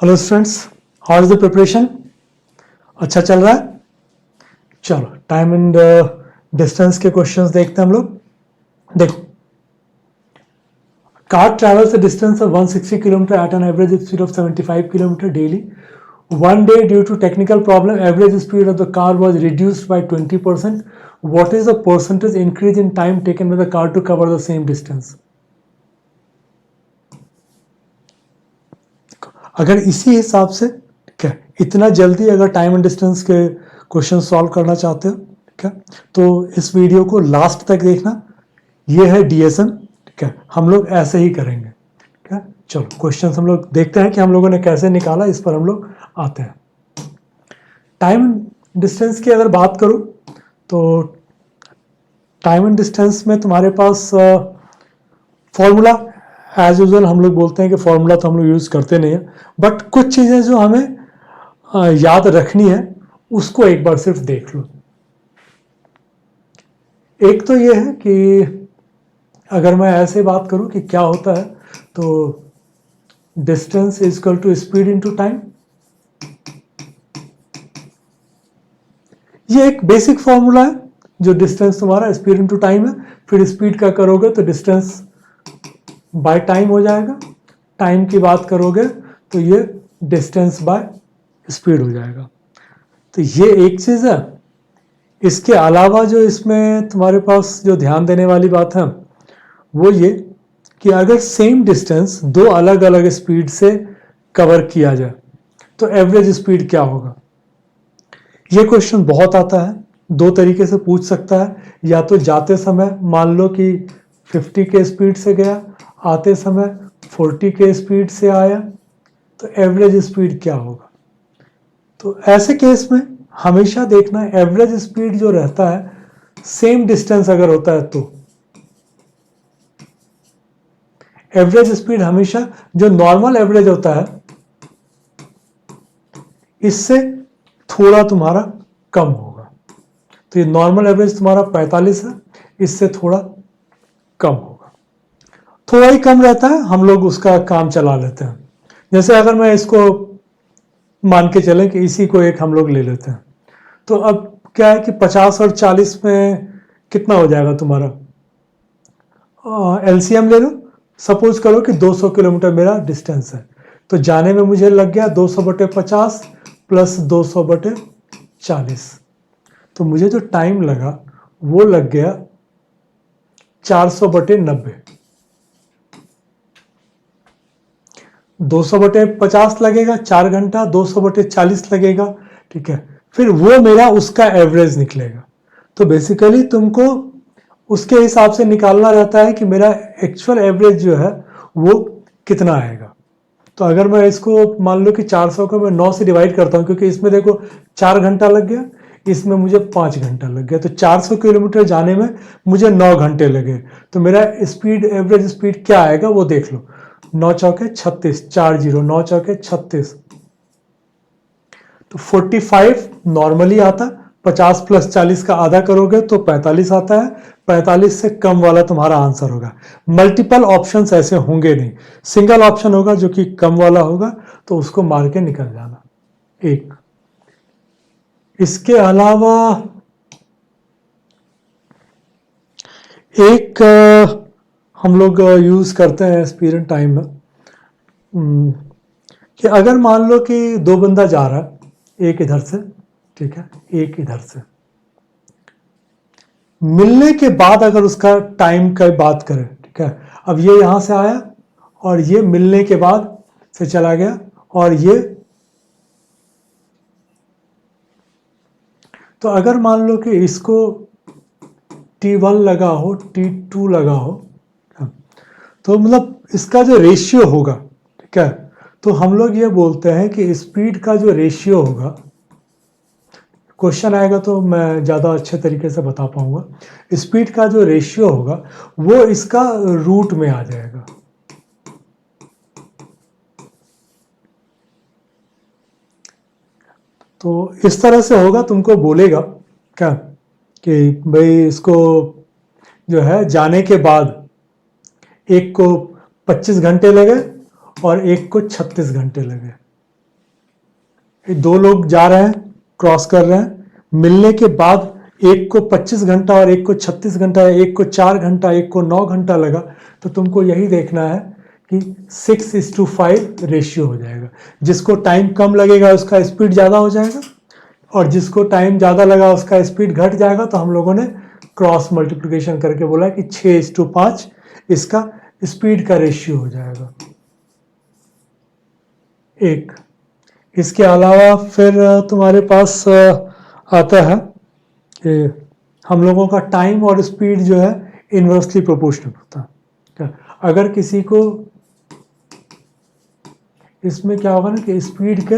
Hello students, how is the preparation? अच्छा चल रहा है? चलो टाइम एंड डिस्टेंस के क्वेश्चंस देखते हैं हम लोग। देखो, car travels a distance of 160 kilometre at an average speed of 75 kilometre daily. One day, due to technical problem, average speed of the car was reduced by 20%. What is the percentage increase in time taken by the car to cover the same distance? अगर इसी हिसाब से ठीक है, इतना जल्दी अगर time and distance के क्वेश्चन सॉल्व करना चाहते हो ठीक है, तो इस वीडियो को लास्ट तक देखना। ये है डीएसएम, ठीक है, हम लोग ऐसे ही करेंगे। ठीक है, चलो क्वेश्चन हम लोग देखते हैं कि हम लोगों ने कैसे निकाला, इस पर हम लोग आते हैं। टाइम डिस्टेंस की अगर बात करूं तो टाइम एंड डिस्टेंस में तुम्हारे पास फॉर्मूला एज यूजुअल हम लोग बोलते हैं कि फॉर्मूला तो हम लोग यूज करते नहीं है, बट कुछ चीजें जो हमें याद रखनी है उसको एक बार सिर्फ देख लो। एक तो ये है कि अगर मैं ऐसे बात करूं कि क्या होता है, तो distance is equal to speed into time. ये एक बेसिक फॉर्मूला है, जो डिस्टेंस तुम्हारा स्पीड इनटू टाइम है, फिर स्पीड का करोगे तो डिस्टेंस बाय टाइम हो जाएगा, टाइम की बात करोगे तो ये डिस्टेंस बाय स्पीड हो जाएगा। तो ये एक चीज है। इसके अलावा जो इसमें तुम्हारे पास जो ध्यान देने वाली बात है वो ये कि अगर सेम डिस्टेंस दो अलग अलग स्पीड से कवर किया जाए तो एवरेज स्पीड क्या होगा। ये क्वेश्चन बहुत आता है, दो तरीके से पूछ सकता है। या तो जाते समय मान लो कि 50 के स्पीड से गया, आते समय 40 के स्पीड से आया, तो एवरेज स्पीड क्या होगा। तो ऐसे केस में हमेशा देखना एवरेज स्पीड जो रहता है, सेम डिस्टेंस अगर होता है तो एवरेज स्पीड हमेशा जो नॉर्मल एवरेज होता है इससे थोड़ा तुम्हारा कम होगा। तो ये नॉर्मल एवरेज तुम्हारा 45 है, इससे थोड़ा कम होगा। थोड़ा ही कम रहता है, हम लोग उसका काम चला लेते हैं। जैसे अगर मैं इसको मान के चलें कि इसी को एक हम लोग ले लेते हैं, तो अब क्या है कि 50 और 40 में कितना हो जाएगा तुम्हारा, एलसीएम ले लो। सपोज करो कि 200 किलोमीटर मेरा डिस्टेंस है, तो जाने में मुझे लग गया 200/50 प्लस 200/40, तो मुझे जो टाइम लगा वो लग गया 400/90। 200/50 लगेगा 4 घंटा, 200/40 लगेगा, ठीक है, फिर वो मेरा उसका एवरेज निकलेगा। तो बेसिकली तुमको उसके हिसाब से निकालना रहता है कि मेरा एक्चुअल एवरेज जो है वो कितना आएगा। तो अगर मैं इसको मान लो कि 400 को मैं 9 से डिवाइड करता हूं, क्योंकि इसमें देखो 4 घंटा लग गया, इसमें मुझे 5 घंटा लग गया, तो 400 किलोमीटर जाने में मुझे 9 घंटे लगे। तो मेरा स्पीड, एवरेज स्पीड क्या आएगा वो देख लो। 9 चौके 36, 40, 9 चौके 36, तो 45 नॉर्मली आता। 50 प्लस 40 का आधा करोगे तो 45 आता है। 45 से कम वाला तुम्हारा आंसर होगा। मल्टीपल ऑप्शंस ऐसे होंगे नहीं, सिंगल ऑप्शन होगा जो कि कम वाला होगा, तो उसको मार के निकल जाना। एक इसके अलावा एक हम लोग यूज करते हैं स्पीड एंड टाइम में, कि अगर मान लो कि दो बंदा जा रहा है, एक इधर से, ठीक है, एक इधर से, मिलने के बाद अगर उसका टाइम का बात करें, ठीक है, अब ये यहां से आया और ये मिलने के बाद से चला गया, और ये, तो अगर मान लो कि इसको T1 लगा हो, T2 लगा हो, तो मतलब इसका जो रेशियो होगा, ठीक है, तो हम लोग ये बोलते हैं कि स्पीड का जो रेशियो होगा, क्वेश्चन आएगा तो मैं ज़्यादा अच्छे तरीके से बता पाऊंगा। स्पीड का जो रेशियो होगा वो इसका रूट में आ जाएगा। तो इस तरह से होगा, तुमको बोलेगा क्या कि भाई इसको जो है जाने के बाद एक को 25 घंटे लगे और एक को 36 घंटे लगे, ये दो लोग जा रहे हैं, क्रॉस कर रहे हैं, मिलने के बाद एक को 25 घंटा और एक को 36 घंटा, एक को 4 घंटा, एक को 9 घंटा लगा, तो तुमको यही देखना है कि 6:5 रेशियो हो जाएगा। जिसको टाइम कम लगेगा उसका स्पीड ज़्यादा हो जाएगा, और जिसको टाइम ज़्यादा लगा उसका स्पीड घट जाएगा। तो हम लोगों ने क्रॉस मल्टीप्लिकेशन करके बोला कि 6:5 इसका स्पीड का रेशियो हो जाएगा। एक इसके अलावा फिर तुम्हारे पास आता है कि हम लोगों का टाइम और स्पीड जो है इन्वर्सली प्रोपोर्शनल होता है। अगर किसी को इसमें क्या होगा ना कि स्पीड के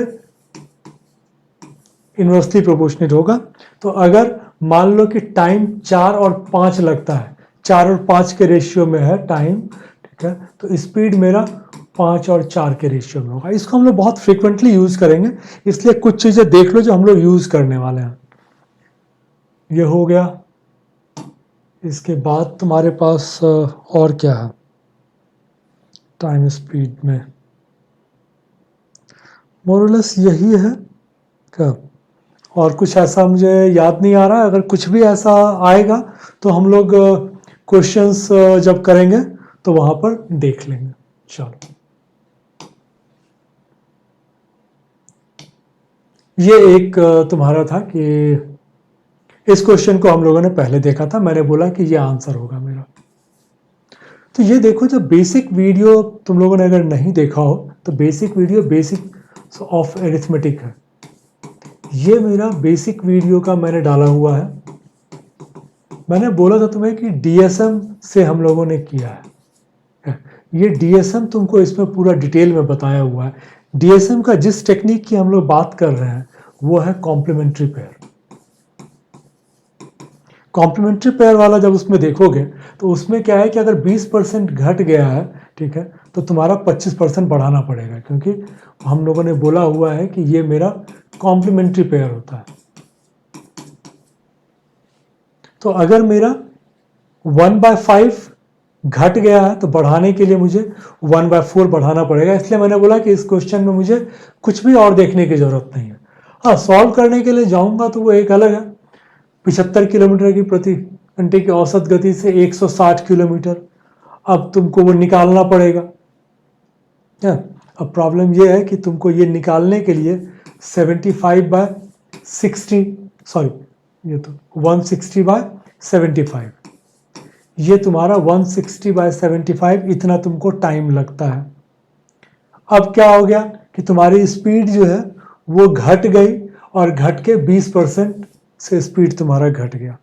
इन्वर्सली प्रोपोर्शनल होगा। तो अगर मान लो कि टाइम 4 और 5 लगता है, 4 और 5 के रेशियो में है टाइम, ठीक है, तो स्पीड मेरा 5 और 4 के रेशियो में होगा। इसको हम लोग बहुत फ्रिक्वेंटली यूज करेंगे, इसलिए कुछ चीजें देख लो जो हम लोग यूज करने वाले हैं। ये हो गया। इसके बाद तुम्हारे पास और क्या है टाइम स्पीड में, मोरलेस यही है क्या? और कुछ ऐसा मुझे याद नहीं आ रहा। अगर कुछ भी ऐसा आएगा तो हम लोग क्वेश्चंस जब करेंगे तो वहां पर देख लेंगे। चलो, ये एक तुम्हारा था कि इस क्वेश्चन को हम लोगों ने पहले देखा था, मैंने बोला कि ये आंसर होगा मेरा। तो ये देखो, जब बेसिक वीडियो तुम लोगों ने अगर नहीं देखा हो तो basic video basic of arithmetic है। ये मेरा बेसिक वीडियो का मैंने डाला हुआ है। मैंने बोला था तुम्हें कि डीएसएम से हम लोगों ने किया है। ये डीएसएम तुमको इसमें पूरा डिटेल में बताया हुआ है। डीएसएम का जिस टेक्निक की हम लोग बात कर रहे हैं वो है कॉम्प्लीमेंट्री पेयर। कॉम्प्लीमेंट्री पेयर वाला जब उसमें देखोगे तो उसमें क्या है कि अगर 20% घट गया है, ठीक है, तो तुम्हारा 25% बढ़ाना पड़ेगा, क्योंकि हम लोगों ने बोला हुआ है कि ये मेरा कॉम्प्लीमेंट्री पेयर होता है। तो अगर मेरा 1/5 घट गया है तो बढ़ाने के लिए मुझे 1/4 बढ़ाना पड़ेगा। इसलिए मैंने बोला कि इस क्वेश्चन में मुझे कुछ भी और देखने की जरूरत नहीं है। हाँ, सॉल्व करने के लिए जाऊंगा तो वो एक अलग है। 75 किलोमीटर की प्रति घंटे की औसत गति से 160 किलोमीटर, अब तुमको वो निकालना पड़ेगा। अब प्रॉब्लम ये है कि तुमको ये निकालने के लिए 75/60, सॉरी ये तो 160/75, ये तुम्हारा 160/75 इतना तुमको टाइम लगता है। अब क्या हो गया कि तुम्हारी स्पीड जो है वो घट गई, और घट के 20% से स्पीड तुम्हारा घट गया।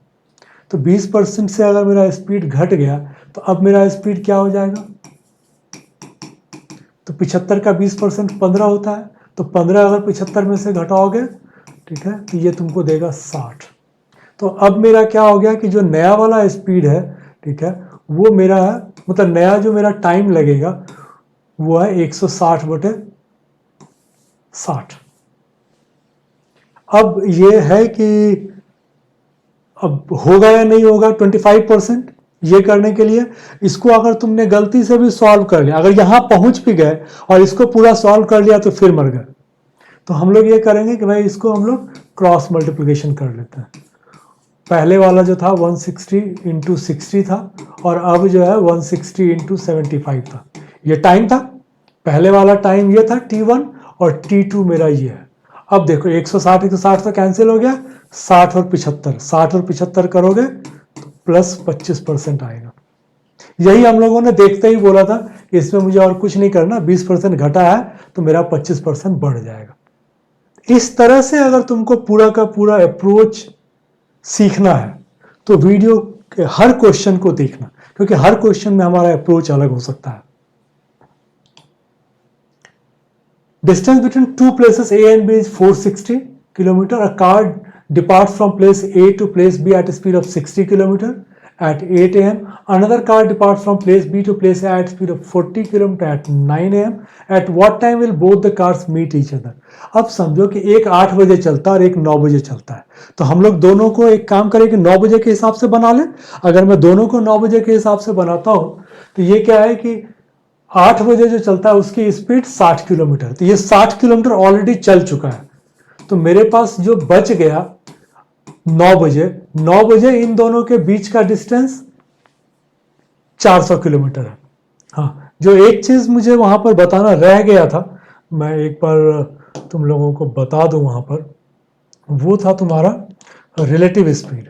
तो 20% से अगर मेरा स्पीड घट गया तो अब मेरा स्पीड क्या हो जाएगा? तो 75 का 20% 15 होता है। तो 15 अगर 75 में से घटाओगे, ठीक है, तो ये तुमको देगा 60। तो अब मेरा क्या हो गया कि जो नया वाला स्पीड है, ठीक है, वो मेरा है, मतलब नया जो मेरा टाइम लगेगा वो है 160/60। अब ये है कि अब होगा या नहीं होगा 25%। ये करने के लिए इसको अगर तुमने गलती से भी सॉल्व कर लिया, अगर यहां पहुंच भी गए और इसको पूरा सॉल्व कर लिया तो फिर मर गए। तो हम लोग ये करेंगे कि भाई इसको हम लोग क्रॉस मल्टीप्लिकेशन कर लेते हैं। पहले वाला जो था 160 × 60 था, और अब जो है 160 × 75 था। ये टाइम था, पहले वाला टाइम ये था T1, और T2 मेरा ये है। अब देखो 160 तो कैंसिल हो गया, 60 और 75 करोगे तो प्लस 25% आएगा। यही हम लोगों ने देखते ही बोला था कि इसमें मुझे और कुछ नहीं करना, 20% घटा है तो मेरा 25% बढ़ जाएगा। इस तरह से अगर तुमको पूरा का पूरा अप्रोच सीखना है तो वीडियो के हर क्वेश्चन को देखना, क्योंकि हर क्वेश्चन में हमारा अप्रोच अलग हो सकता है। Distance between two places A and B is 460 kilometer. A car departs from place A to place B at a speed of 60 kilometer at 8 a.m. Another car departs from place B to place A at speed of 40 kilometer at 9 a.m. At what time will both the cars meet each other? अब समझो कि एक 8 बजे चलता है और एक 9 बजे चलता है, तो हम लोग दोनों को एक काम करें कि 9 बजे के हिसाब से बना लें। अगर मैं दोनों को 9 बजे के हिसाब से बनाता हूं तो ये क्या है कि 8 बजे जो चलता है उसकी स्पीड 60 किलोमीटर, तो ये 60 किलोमीटर ऑलरेडी चल चुका है। तो मेरे पास जो बच गया 9 बजे इन दोनों के बीच का डिस्टेंस 400 किलोमीटर है। हाँ, जो एक चीज मुझे वहां पर बताना रह गया था, मैं एक बार तुम लोगों को बता दूं वहां पर, वो था तुम्हारा रिलेटिव स्पीड।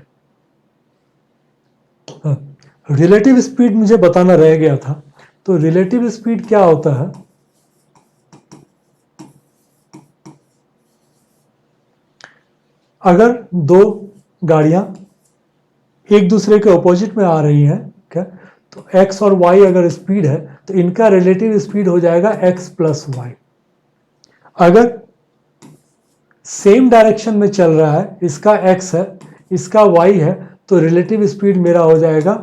रिलेटिव स्पीड मुझे बताना रह गया था। तो रिलेटिव स्पीड क्या होता है, अगर दो गाड़ियां एक दूसरे के ऑपोजिट में आ रही हैं, क्या, तो x और y अगर स्पीड है तो इनका रिलेटिव स्पीड हो जाएगा x प्लस वाई। अगर सेम डायरेक्शन में चल रहा है, इसका x है इसका y है, तो रिलेटिव स्पीड मेरा हो जाएगा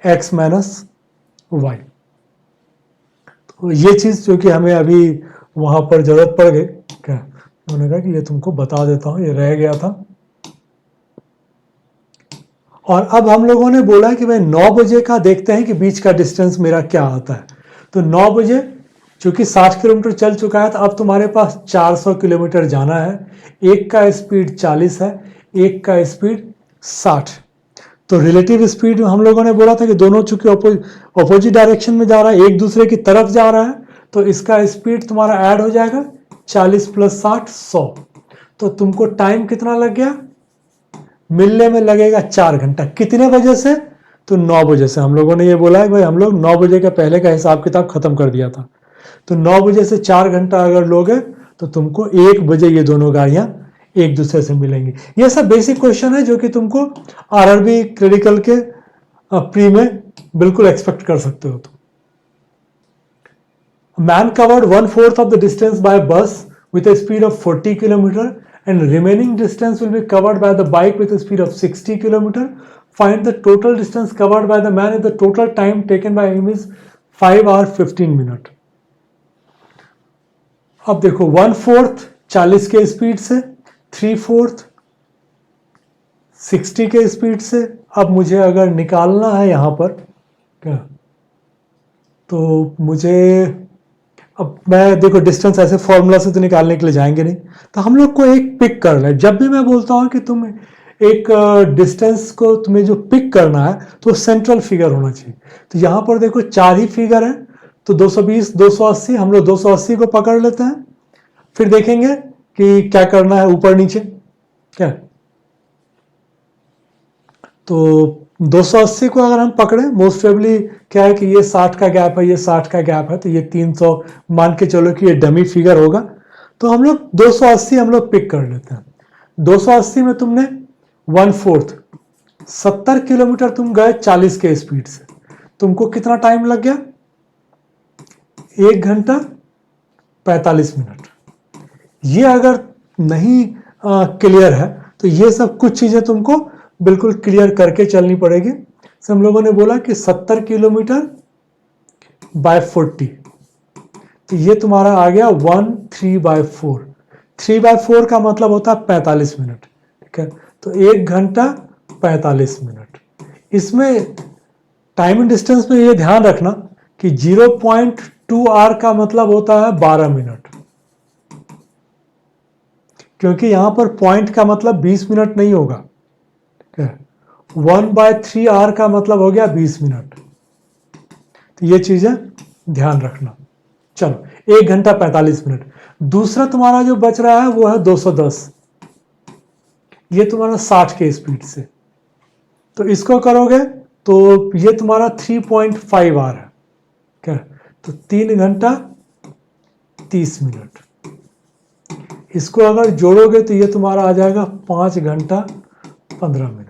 x माइनस वाई। तो ये चीज जो कि हमें अभी वहां पर जरूरत पड़ गई, क्या उन्होंने कहा कि ये तुमको बता देता हूं, ये रह गया था। और अब हम लोगों ने बोला कि भाई 9 बजे का देखते हैं कि बीच का डिस्टेंस मेरा क्या आता है। तो 9 बजे चूंकि 60 किलोमीटर चल चुका है, तो अब तुम्हारे पास 400 किलोमीटर जाना है। एक का स्पीड 40 है, एक का स्पीड 60। तो रिलेटिव स्पीड हम लोगों ने बोला था कि दोनों चूंकि अपोजिट डायरेक्शन में जा रहा है, एक दूसरे की तरफ जा रहा है, तो इसका स्पीड तुम्हारा ऐड हो जाएगा 40 प्लस 60 100। तो तुमको टाइम कितना लग गया, मिलने में लगेगा 4 घंटा। कितने बजे से, तो 9 बजे से। हम लोगों ने ये बोला है भाई हम लोग 9 बजे के पहले का हिसाब किताब खत्म कर दिया था। तो 9 बजे से 4 घंटा अगर लोगे तो तुमको 1 बजे ये दोनों गाड़ियां एक दूसरे से मिलेंगी। ये सब बेसिक क्वेश्चन है जो कि तुमको आरआरबी क्रिटिकल के प्री में बिल्कुल एक्सपेक्ट कर सकते हो तुम। Man covered 1/4 of the distance by bus with a speed of 40 km and remaining distance will be covered by the bike with a speed of 60 km. Find the total distance covered by the man if the total time taken by him is 5 hours 15 minutes. अब देखो 1/4 40 के speed से, 3/4 60 के speed से। अब मुझे अगर निकालना है यहां पर क्या, तो मुझे, अब मैं देखो डिस्टेंस ऐसे फॉर्मूला से तो निकालने के लिए जाएंगे नहीं, तो हम लोग को एक पिक कर ले। जब भी मैं बोलता हूं कि तुम एक डिस्टेंस को तुम्हें जो पिक करना है तो सेंट्रल फिगर होना चाहिए। तो यहां पर देखो 4 ही फिगर है, तो 220 280, हम लोग 280 को पकड़ लेते हैं, फिर देखेंगे कि क्या करना है ऊपर नीचे क्या। तो 280 को अगर हम पकड़े, मोस्ट प्रोबेबली क्या है कि ये 60 का गैप है, ये 60 का गैप है, तो ये 300 मान के चलो कि ये डमी फिगर होगा। तो हम लोग 280 हम लोग पिक कर लेते हैं। 280 में तुमने 1/4 70 किलोमीटर तुम गए 40 के स्पीड से, तुमको कितना टाइम लग गया, 1 घंटा 45 मिनट। ये अगर नहीं क्लियर है तो ये सब कुछ चीजें तुमको बिल्कुल क्लियर करके चलनी पड़ेगी। हम लोगों ने बोला कि 70 किलोमीटर बाय 40, तो ये तुम्हारा आ गया 1/3/4। 3/4 का मतलब होता है 45 मिनट, ठीक है। तो 1 घंटा 45 मिनट। इसमें टाइम एंड डिस्टेंस में ये ध्यान रखना कि 0.2 आर का मतलब होता है 12 मिनट, क्योंकि यहां पर पॉइंट का मतलब 20 मिनट नहीं होगा। 1/3 आर का मतलब हो गया 20 मिनट। तो ये चीजें ध्यान रखना। चलो 1 घंटा 45 मिनट। दूसरा तुम्हारा जो बच रहा है वो है 210, ये तुम्हारा 60 के स्पीड से। तो इसको करोगे तो ये तुम्हारा 3.5 आर है क्या, तो 3 घंटा 30 मिनट। इसको अगर जोड़ोगे तो ये तुम्हारा आ जाएगा 5 घंटा 15 मिनट।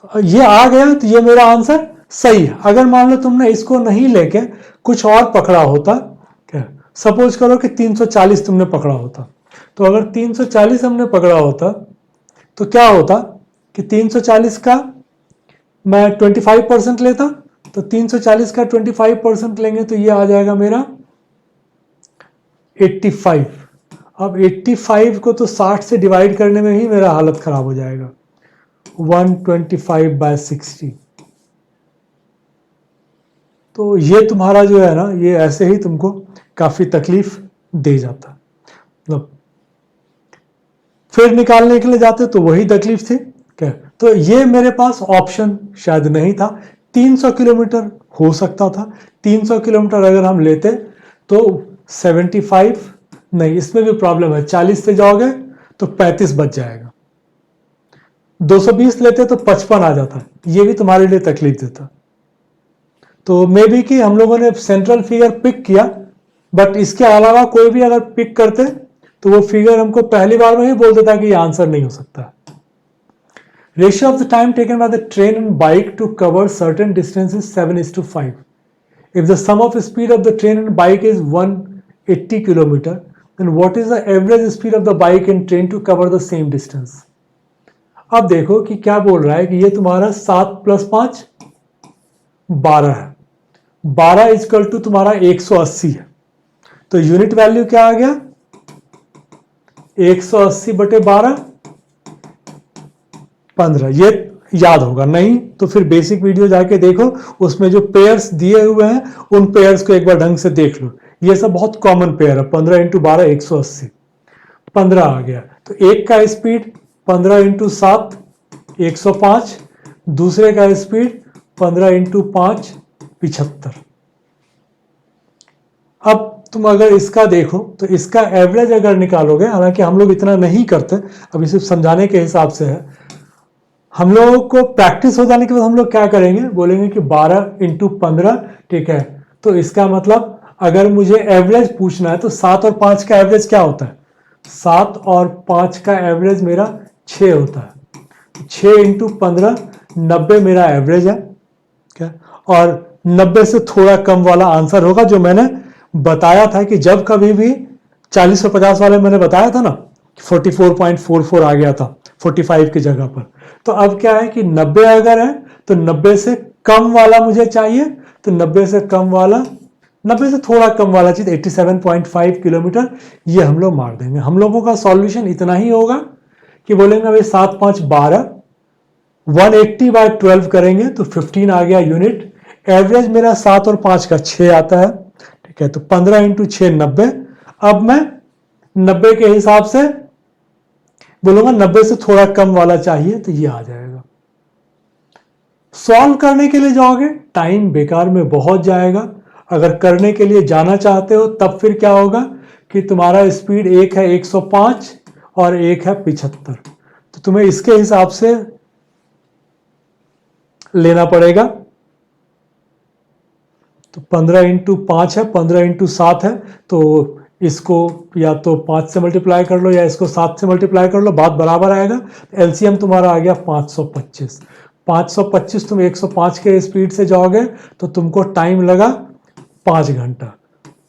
तो ये आ गया, तो ये मेरा आंसर सही है। अगर मान लो तुमने इसको नहीं लेके कुछ और पकड़ा होता, क्या सपोज करो कि 340 तुमने पकड़ा होता, तो अगर 340 हमने पकड़ा होता तो क्या होता कि 340 का मैं 25% लेता, तो 340 का 25% लेंगे तो ये आ जाएगा मेरा 85। अब 85 को तो 60 से डिवाइड करने में ही मेरा हालत खराब हो जाएगा, 125/60। तो ये तुम्हारा जो है ना, ये ऐसे ही तुमको काफी तकलीफ दे जाता, मतलब फिर निकालने के लिए जाते तो वही तकलीफ थी क्या। तो ये मेरे पास ऑप्शन शायद नहीं था। 300 किलोमीटर हो सकता था। 300 किलोमीटर अगर हम लेते तो 75 नहीं, इसमें भी प्रॉब्लम है। 40 से जाओगे तो 35 बच जाएगा। 220 लेते तो 55 आ जाता। ये भी तुम्हारे लिए तकलीफ देता। तो मे बी कि हम लोगों ने सेंट्रल फिगर पिक किया, बट इसके अलावा कोई भी अगर पिक करते तो वो फिगर हमको पहली बार में ही बोल देता कि ये आंसर नहीं हो सकता। Ratio of the time taken by the train and bike to cover certain distance is 7:5. If the sum of speed of the train and bike is 180 kilometer, then what is the average speed of the bike and train to cover the same distance? अब देखो कि क्या बोल रहा है कि ये तुम्हारा 7 + 5 12 है। 12 इजकल टू तुम्हारा 180 है। तो यूनिट वैल्यू क्या आ गया? 180/12 15। ये याद होगा नहीं तो फिर बेसिक वीडियो जाके देखो, उसमें जो पेयर्स दिए हुए हैं उन पेयर्स को एक बार ढंग से देख लो। ये सब बहुत कॉमन पेयर है। 15 × 12 180, 15 आ गया। तो एक का स्पीड 15 × 7 105, दूसरे का स्पीड 15 × 5 75। अब तुम अगर इसका देखो तो इसका एवरेज अगर निकालोगे, हालांकि हम लोग इतना नहीं करते, अभी सिर्फ समझाने के हिसाब से है। हम लोगों को प्रैक्टिस हो जाने के बाद हम लोग क्या करेंगे, बोलेंगे कि 12 × 15, ठीक है। तो इसका मतलब अगर मुझे एवरेज पूछना है तो 7 और 5 का एवरेज क्या होता है? 7 और 5 का एवरेज मेरा 6 होता है। 6 × 15 90 मेरा एवरेज है क्या। और 90 से थोड़ा कम वाला आंसर होगा, जो मैंने बताया था कि जब कभी भी 40 और 50 वाले मैंने बताया था ना, 44.44 आ गया था 45 की जगह पर। तो अब क्या है कि 90 अगर है तो 90 से कम वाला मुझे चाहिए। तो 90 से कम वाला, 90 से थोड़ा कम वाला चीज 87.5 किलोमीटर, ये हम लोग मार देंगे। हम लोगों का सॉल्यूशन इतना ही होगा कि बोलेंगे भाई 7 × 5 12, 180/12 करेंगे तो 15 आ गया यूनिट। एवरेज मेरा 7 और 5 का 6 आता है, ठीक है। तो 15 × 6 90। अब मैं 90 के हिसाब से बोलूंगा 90 से थोड़ा कम वाला चाहिए, तो ये आ जाएगा। सॉल्व करने के लिए जाओगे टाइम बेकार में बहुत जाएगा। अगर करने के लिए जाना चाहते हो तब फिर क्या होगा कि तुम्हारा स्पीड एक है 105 और एक है 75। तो तुम्हें इसके हिसाब से लेना पड़ेगा। तो 15 × 5 है, 15 × 7 है। तो इसको या तो 5 से मल्टीप्लाई कर लो या इसको 7 से मल्टीप्लाई कर लो, बात बराबर आएगा। एलसीएम तुम्हारा आ गया 525। 525 तुम 105 के स्पीड से जाओगे तो तुमको टाइम लगा 5 घंटा।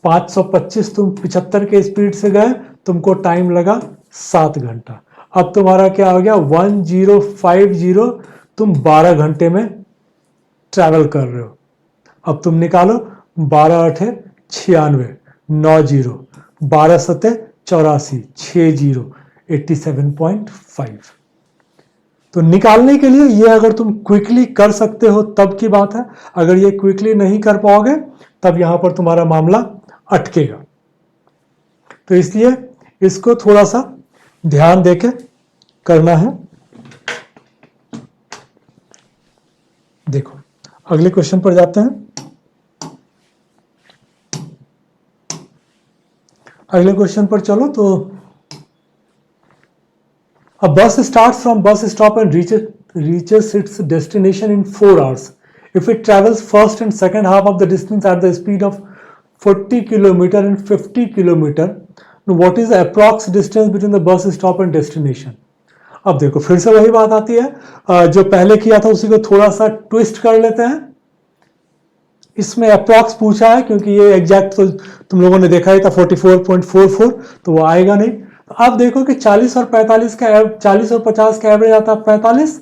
525 तुम 75 के स्पीड से गए, तुमको टाइम लगा 7 घंटा। अब तुम्हारा क्या हो गया 1050, तुम 12 घंटे में ट्रैवल कर रहे हो। अब तुम निकालो 12 × 8 96, 9 0, 12 7 84, 6 0, 87.5। तो निकालने के लिए ये अगर तुम क्विकली कर सकते हो तब की बात है। अगर ये क्विकली नहीं कर पाओगे तब यहां पर तुम्हारा मामला अटकेगा। तो इसलिए इसको थोड़ा सा ध्यान देके करना है। देखो अगले क्वेश्चन पर जाते हैं। अगले क्वेश्चन पर चलो। तो a bus starts from bus stop and reaches its destination in 4 hours if it travels first and second half of the distance at the speed of 40 km and 50 km. What is the approx distance between the bus stop and destination? अब देखो फिर से वही बात आती है, जो पहले किया था उसी को थोड़ा सा ट्विस्ट कर लेते हैं। इसमें अप्रॉक्स पूछा है क्योंकि ये एग्जैक्ट तो तुम लोगों ने देखा ही था 44.44, तो वो आएगा नहीं। तो आप देखो कि 40 और 45 का 40 और 50 का एवरेज आता है 45,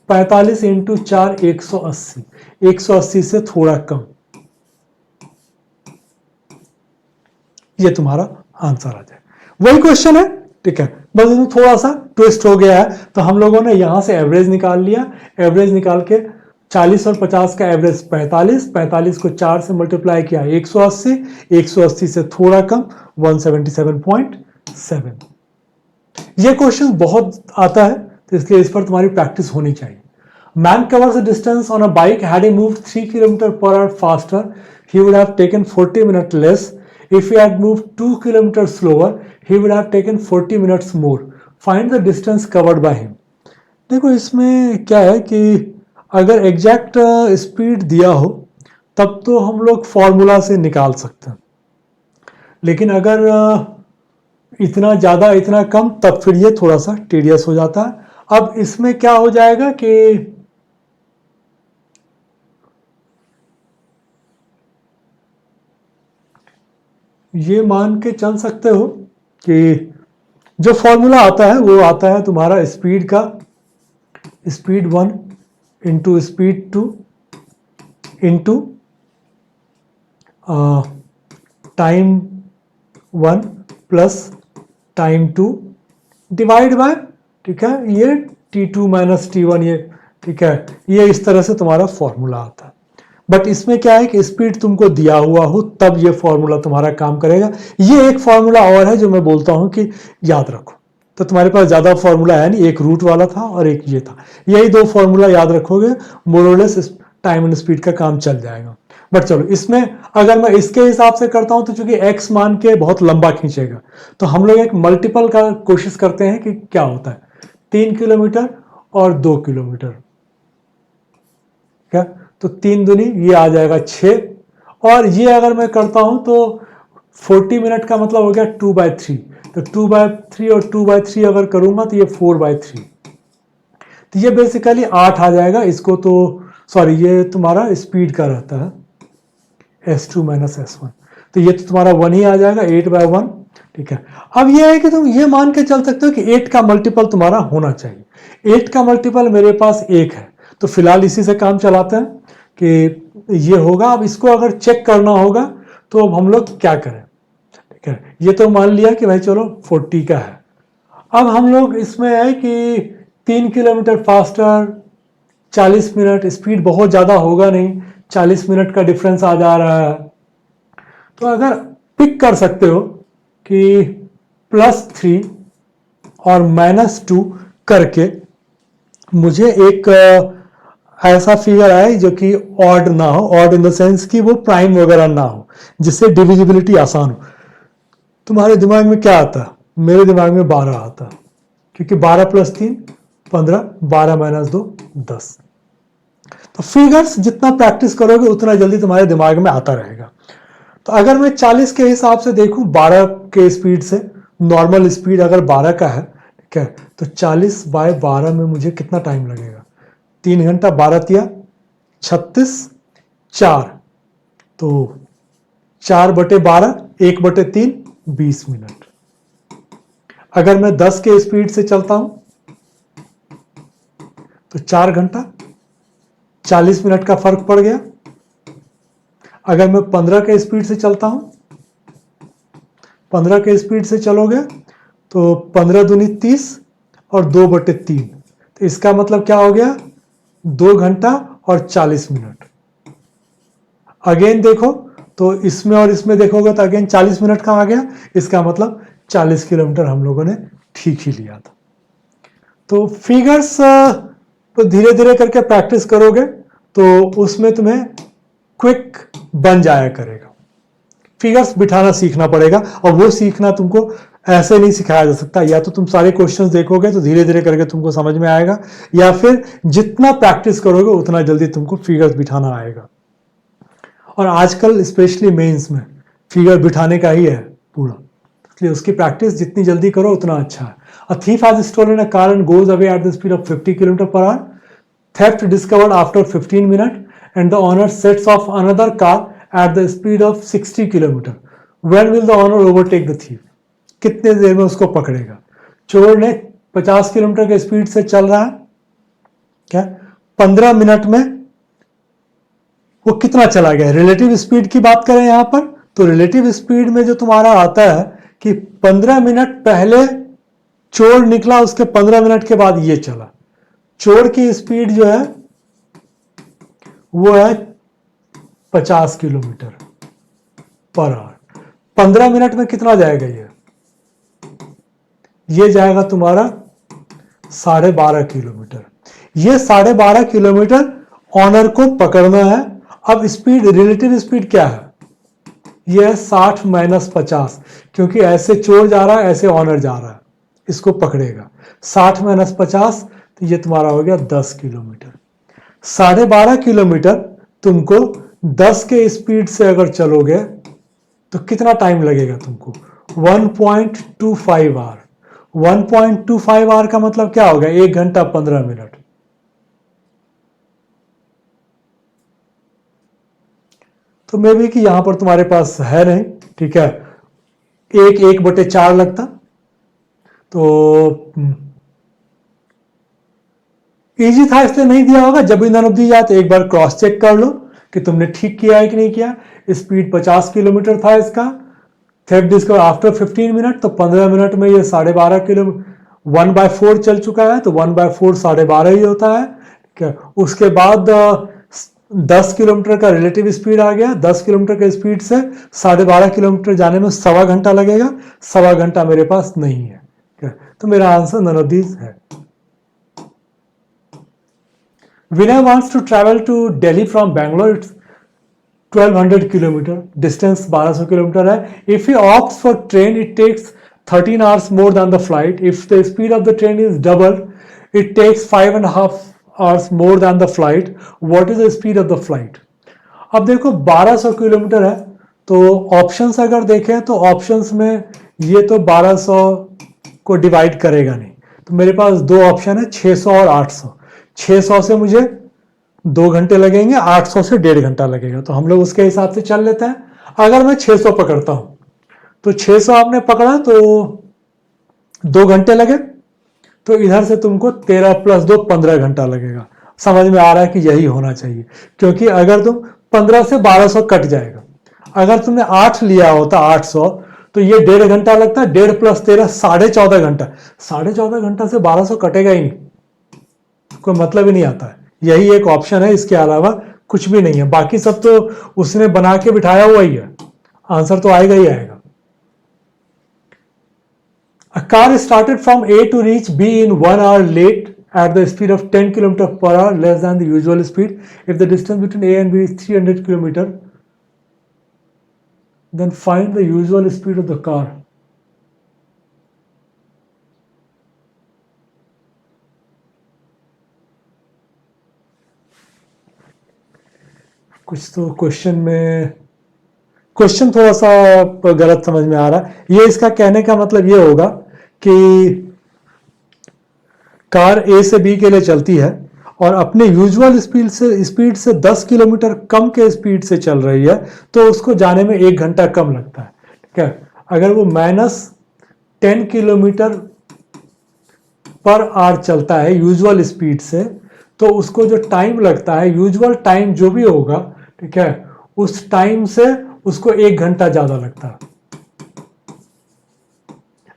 45 × 4 180, 180 से थोड़ा कम, ये तुम्हारा आंसर आ जाए। वही क्वेश्चन है, ठीक है, बस इसमें थोड़ा सा ट्विस्ट हो गया है। तो हम लोगों ने यहां से एवरेज निकाल लिया। एवरेज निकाल के 40 और 50 का एवरेज 45, 45 को 4 से मल्टीप्लाई किया 180, 180 से थोड़ा कम 177.7। ये क्वेश्चन बहुत आता है, तो इसलिए इस पर तुम्हारी प्रैक्टिस होनी चाहिए। Man covers the distance on a bike had he moved 3 kilometre per hour faster he would have taken 40 minutes less. If he had moved 2 kilometers slower, he would have taken 40 minutes more. Find the distance covered by him. देखो इसमें क्या है कि अगर exact speed दिया हो तब तो हम लोग फॉर्मूला से निकाल सकते हैं, लेकिन अगर इतना ज़्यादा इतना कम तब फिर ये थोड़ा सा टीडियस हो जाता है। अब इसमें क्या हो जाएगा कि ये मान के चल सकते हो कि जो फॉर्मूला आता है वो आता है तुम्हारा स्पीड का, speed 1 into speed 2 into time 1 plus time 2 divide by, ठीक है, ये T2 माइनस T1, ये ठीक है, ये इस तरह से तुम्हारा फॉर्मूला आता है। बट इसमें क्या है कि स्पीड तुमको दिया हुआ हो तब ये फॉर्मूला तुम्हारा काम करेगा। ये एक फॉर्मूला और है जो मैं बोलता हूं कि याद रखो, तो तुम्हारे पास ज्यादा फॉर्मूला है नहीं, एक रूट वाला था और एक ये था, यही दो फॉर्मूला याद रखोगे, मोरलेस टाइम एंड स्पीड का काम चल जाएगा। बट चलो इसमें अगर मैं इसके हिसाब से करता हूं तो चूंकि x मान के बहुत लंबा खींचेगा, तो हम लोग एक मल्टीपल का कोशिश करते हैं कि क्या होता है, 3 किलोमीटर और 2 किलोमीटर, क्या, तो 3 दूनी ये आ जाएगा 6, और ये अगर मैं करता हूं तो 40 मिनट का मतलब हो गया 2/3, तो 2/3 और 2/3 अगर करूंगा तो ये 4/3, तो ये बेसिकली 8 आ जाएगा। इसको तो सॉरी, ये तुम्हारा स्पीड का रहता है S2 माइनस S1, तो ये तो तुम्हारा 1 ही आ जाएगा, 8/1, ठीक है। अब ये है कि तुम ये मान के चल सकते हो कि 8 का मल्टीपल तुम्हारा होना चाहिए। 8 का मल्टीपल मेरे पास 1 है, तो फिलहाल इसी से काम चलाते हैं कि ये होगा। अब इसको अगर चेक करना होगा तो अब हम लोग क्या करें, ठीक है, ये तो मान लिया कि भाई चलो 40 का है। अब हम लोग इसमें है कि 3 किलोमीटर फास्टर, 40 मिनट, स्पीड बहुत ज़्यादा होगा नहीं, 40 मिनट का डिफरेंस आ जा रहा है, तो अगर पिक कर सकते हो कि +3 और -2 करके मुझे एक ऐसा फिगर आए जो कि ऑड ना हो, ऑड इन द सेंस कि वो प्राइम वगैरह ना हो, जिससे डिविजिबिलिटी आसान हो। तुम्हारे दिमाग में क्या आता है, मेरे दिमाग में 12 आता है, क्योंकि 12 + 3 15, 12 - 2 10। तो फिगर्स जितना प्रैक्टिस करोगे उतना जल्दी तुम्हारे दिमाग में आता रहेगा। तो अगर मैं 40 के हिसाब से देखूं 12 के स्पीड से, नॉर्मल स्पीड अगर 12 का है, ठीक है, तो 40/12 में मुझे कितना टाइम लगेगा, 3 घंटा, 12 तिया 36, 4, तो 4/12, 1/3, 20 मिनट। अगर मैं 10 के स्पीड से चलता हूं तो 4 घंटा 40 मिनट का फर्क पड़ गया। अगर मैं 15 के स्पीड से चलता हूं, 15 के स्पीड से चलोगे तो 15 दूनी 30 और 2/3, तो इसका मतलब क्या हो गया, 2 घंटा और 40 मिनट। अगेन देखो तो इसमें और इसमें देखोगे तो अगेन 40 मिनट का आ गया, इसका मतलब 40 किलोमीटर हम लोगों ने ठीक ही लिया था। तो फिगर्स तो धीरे धीरे करके प्रैक्टिस करोगे तो उसमें तुम्हें क्विक बन जाया करेगा। फिगर्स बिठाना सीखना पड़ेगा, और वो सीखना तुमको ऐसे नहीं सिखाया जा सकता। या तो तुम सारे क्वेश्चंस देखोगे तो धीरे धीरे करके तुमको समझ में आएगा, या फिर जितना प्रैक्टिस करोगे उतना जल्दी तुमको फिगर्स बिठाना आएगा। और आजकल स्पेशली मेंस में फिगर बिठाने का ही है पूरा, इसलिए उसकी प्रैक्टिस जितनी जल्दी करो उतना अच्छा है। A thief has stolen a car and goes away at the speed of 50 km/h. Theft discovered after 15 minutes, and the owner sets off another car at the speed of 60 km. When will the owner overtake the thief? कितने देर में उसको पकड़ेगा? चोर ने 50 kilometre के speed से चल रहा है, क्या 15 मिनट में वो कितना चला गया। रिलेटिव स्पीड की बात करें यहां पर, तो रिलेटिव स्पीड में जो तुम्हारा आता है कि 15 मिनट पहले चोर निकला, उसके 15 मिनट के बाद ये चला। चोर की स्पीड जो है वो है 50 km/h। 15 मिनट में कितना जाएगा ये जाएगा तुम्हारा 12.5 किलोमीटर। ये 12.5 किलोमीटर ऑनर को पकड़ना है। अब स्पीड, रिलेटिव स्पीड क्या है, ये है 60 - 50, क्योंकि ऐसे चोर जा रहा है, ऐसे ऑनर जा रहा है, इसको पकड़ेगा। 60 - 50, तो ये तुम्हारा हो गया 10 किलोमीटर। 12.5 किलोमीटर तुमको 10 के स्पीड से अगर चलोगे तो कितना टाइम लगेगा तुमको, 1.25 आवर। 1.25 आवर का मतलब क्या होगा, 1 घंटा 15 मिनट। तो मे भी कि यहां पर तुम्हारे पास है नहीं, ठीक है, 1/4 लगता। तो इजी था इसलिए नहीं दिया होगा। जब भी नंबर दी जाए तो एक बार क्रॉस चेक कर लो कि तुमने ठीक किया है कि नहीं किया। स्पीड 50 किलोमीटर था इसका, थेफ्ट डिस्कवर आफ्टर 15 मिनट, तो 15 मिनट में ये 12.5 किलो 1/4 चल चुका है, तो 1/4 12.5 ही होता है, ठीक है। उसके बाद 10 किलोमीटर का रिलेटिव स्पीड आ गया। 10 किलोमीटर के स्पीड से 12.5 किलोमीटर जाने में 1.25 घंटा लगेगा। 1.25 घंटा मेरे पास नहीं है, ठीक है। तो मेरा आंसर नन ऑफ दीज है। Vinay wants to travel to Delhi from Bangalore. It's 1200 kilometer. Distance 1200 kilometre है. If he opts for train, it takes 13 hours more than the flight. If the speed of the train is double, it takes 5.5 hours more than the flight. What is the speed of the flight? अब देखो 1200 kilometre है, तो options अगर देखें तो options में ये तो 1200 को डिवाइड करेगा नहीं, तो मेरे पास दो ऑप्शन है, 600 और 800। 600 से मुझे 2 घंटे लगेंगे, 800 से 1.5 घंटा लगेगा, तो हम लोग उसके हिसाब से चल लेते हैं। अगर मैं 600 पकड़ता हूं तो 600 आपने पकड़ा तो 2 घंटे लगे, तो इधर से तुमको 13 + 2 15 घंटा लगेगा। समझ में आ रहा है कि यही होना चाहिए, क्योंकि अगर तुम 15 से 1200 कट जाएगा। अगर तुमने 8 लिया होता 800, तो ये 1.5 घंटा लगता है, 1.5 + 13 14.5 घंटा। 14.5 घंटा से 1200 कटेगा ही नहीं, कोई मतलब ही नहीं आता है। यही एक ऑप्शन है, इसके अलावा कुछ भी नहीं है। बाकी सब तो उसने बना के बिठाया हुआ ही है, आंसर तो आएगा ही आएगा। A car started from A to reach B in 1 hour late at the speed of 10 km/h, less than the usual speed. If the distance between A and B is 300 km, then find the usual speed of the car. कुछ तो question थोड़ा सा गलत समझ में आ रहा है। ये इसका कहने का मतलब ये होगा कि कार ए से बी के लिए चलती है और अपने यूजुअल स्पीड से 10 किलोमीटर कम के स्पीड से चल रही है, तो उसको जाने में 1 घंटा कम लगता है, ठीक है। अगर वो -10 किलोमीटर पर आवर चलता है यूजुअल स्पीड से, तो उसको जो टाइम लगता है, यूजुअल टाइम जो भी होगा, ठीक है, उस टाइम से उसको 1 घंटा ज्यादा लगता है।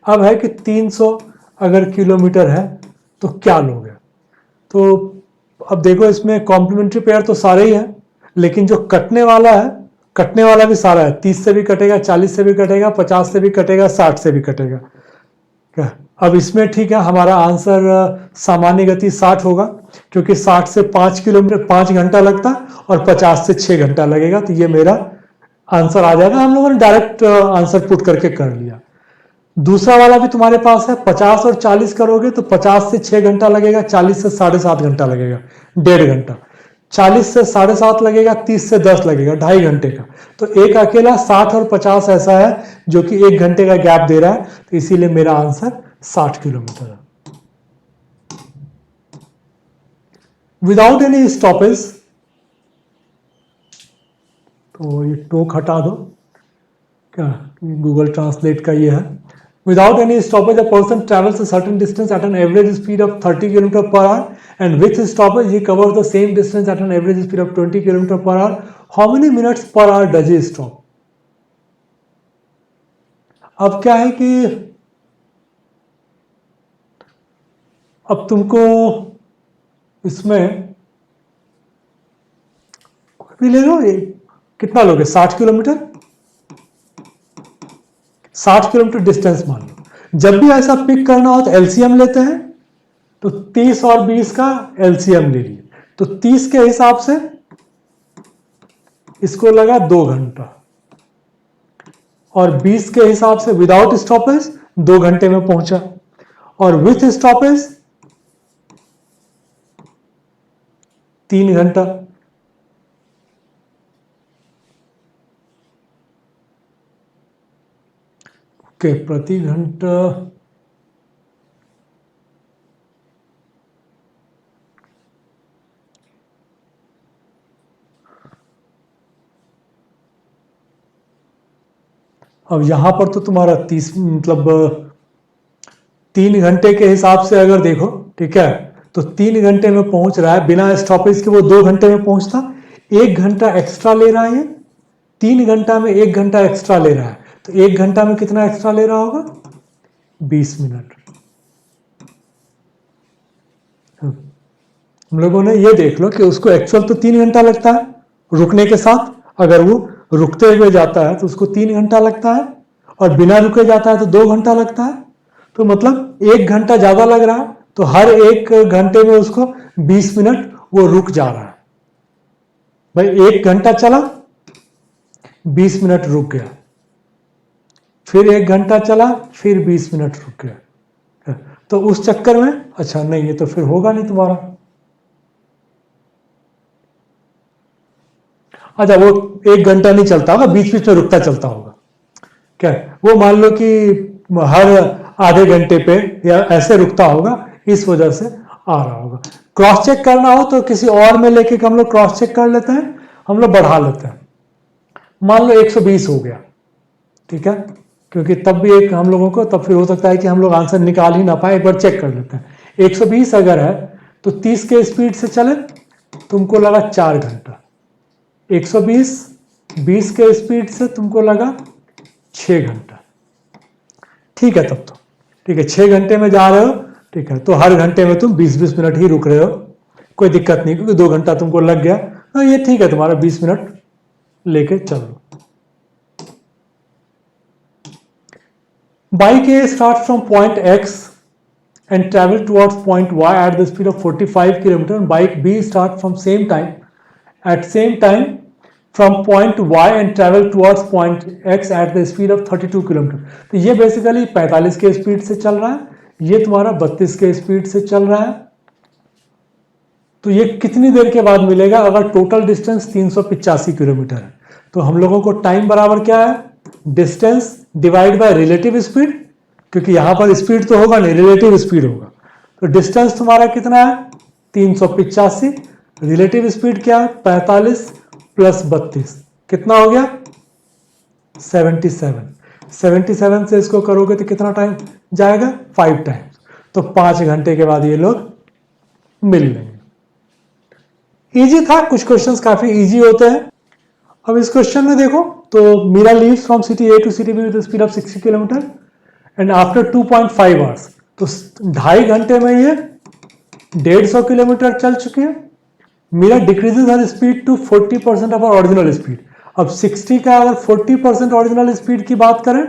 अब है कि 300 अगर किलोमीटर है तो क्या लोगे, तो अब देखो इसमें कॉम्प्लीमेंट्री पेयर तो सारे ही हैं, लेकिन जो कटने वाला है, कटने वाला भी सारा है। 30 से भी कटेगा, 40 से भी कटेगा, 50 से भी कटेगा, 60 से भी कटेगा। अब इसमें ठीक है, हमारा आंसर सामान्य गति 60 होगा, क्योंकि 60 से 5 किलोमीटर 5 घंटा लगता और 50 से 6 घंटा लगेगा, तो ये मेरा आंसर आ जाएगा। हम लोगों ने डायरेक्ट आंसर पुट करके कर लिया। दूसरा वाला भी तुम्हारे पास है, 50 और 40 करोगे तो 50 से 6 घंटा लगेगा, 40 से 7.5 घंटा लगेगा, 1.5 घंटा। 40 से 7.5 लगेगा, 30 से 10 लगेगा, 2.5 घंटे का। तो एक अकेला 60 और 50 ऐसा है जो कि 1 घंटे का गैप दे रहा है, तो इसीलिए मेरा आंसर 60 किलोमीटर है। विदाउट एनी स्टॉपेज, तो ये टोक हटा दो, क्या गूगल ट्रांसलेट का ये है। Without any stoppage, a person travels a certain distance at an average speed of 30 km/h, and with stoppage, he covers the same distance at an average speed of 20 km/h. How many minutes per hour does he stop? अब क्या है कि अब तुमको इसमें भी ले लो, कितना लोगे, 60 किलोमीटर, 60 किलोमीटर डिस्टेंस मान लो। जब भी ऐसा पिक करना हो तो एलसीएम लेते हैं, तो 30 और 20 का एलसीएम ले लिए, तो 30 के हिसाब से इसको लगा 2 घंटा, और 20 के हिसाब से विदाउट स्टॉपेज 2 घंटे में पहुंचा, और विथ स्टॉपेज 3 घंटा। ओके, प्रति घंटा अब यहां पर तो तुम्हारा 30 मतलब 3 घंटे के हिसाब से अगर देखो, ठीक है, तो 3 घंटे में पहुंच रहा है बिना स्टॉपेज के, वो 2 घंटे में पहुंचता, 1 घंटा एक्स्ट्रा ले रहा है ये, 3 घंटा में 1 घंटा एक्स्ट्रा ले रहा है, तो 1 घंटा में कितना एक्स्ट्रा ले रहा होगा? 20 मिनट। हम लोगों ने ये देख लो कि उसको एक्चुअल तो 3 घंटा लगता है रुकने के साथ, अगर वो रुकते हुए जाता है तो उसको 3 घंटा लगता है, और बिना रुके जाता है तो 2 घंटा लगता है, तो मतलब 1 घंटा ज्यादा लग रहा है, तो हर 1 घंटे में उसको 20 मिनट वो रुक जा रहा है। भाई 1 घंटा चला, 20 मिनट रुक गया, फिर 1 घंटा चला, फिर 20 मिनट रुक गया, तो उस चक्कर में अच्छा नहीं, ये तो फिर होगा नहीं तुम्हारा। अच्छा, वो 1 घंटा नहीं चलता होगा, बीच बीच में रुकता चलता होगा, क्या वो मान लो कि हर आधे घंटे पे या ऐसे रुकता होगा, इस वजह से आ रहा होगा। क्रॉस चेक करना हो तो किसी और में लेके हम लोग क्रॉस चेक कर लेते हैं, हम लोग बढ़ा लेते हैं, मान लो 120 हो गया, ठीक है, क्योंकि तब भी एक हम लोगों को तब फिर हो सकता है कि हम लोग आंसर निकाल ही ना पाए, एक बार चेक कर लेते हैं। 120 अगर है तो 30 के स्पीड से चले, तुमको लगा 4 घंटा, 120 20 के स्पीड से तुमको लगा 6 घंटा, ठीक है, तब तो ठीक है, 6 घंटे में जा रहे हो, ठीक है, तो हर घंटे में तुम 20-20 मिनट ही रुक रहे हो, कोई दिक्कत नहीं, क्योंकि 2 घंटा तुमको लग गया, तो ये ठीक है, तुम्हारा 20 मिनट लेके चलो। Bike A starts from point X and travel towards point Y at the speed of 45 km. Bike B starts from same time from point Y and travel towards point X at the speed of 32 km. तो ये basically 45 के speed से चल रहा है, ये तुम्हारा 32 के स्पीड से चल रहा है, तो ये कितनी देर के बाद मिलेगा? अगर टोटल डिस्टेंस 385 किलोमीटर है, तो हम लोगों को टाइम बराबर क्या है? Distance divide by relative speed, क्योंकि यहां पर स्पीड तो होगा नहीं, रिलेटिव स्पीड होगा, तो डिस्टेंस तुम्हारा कितना है? 385, रिलेटिव स्पीड क्या है? 45 प्लस 32 कितना हो गया? 77। 77 से इसको करोगे तो कितना टाइम जाएगा? 5 टाइम्स, तो 5 घंटे के बाद ये लोग मिल लेंगे। इजी था, कुछ क्वेश्चंस काफी इजी होते हैं। अब इस क्वेश्चन में देखो, तो Meera leaves from city A to city B with speed of 60 kilometre and after 2.5 hours, तो 2.5 घंटे में ये 150 किलोमीटर चल चुकी है। Meera decreases her speed to 40% of original speed. अब 60 का अगर 40% ओरिजिनल स्पीड की बात करें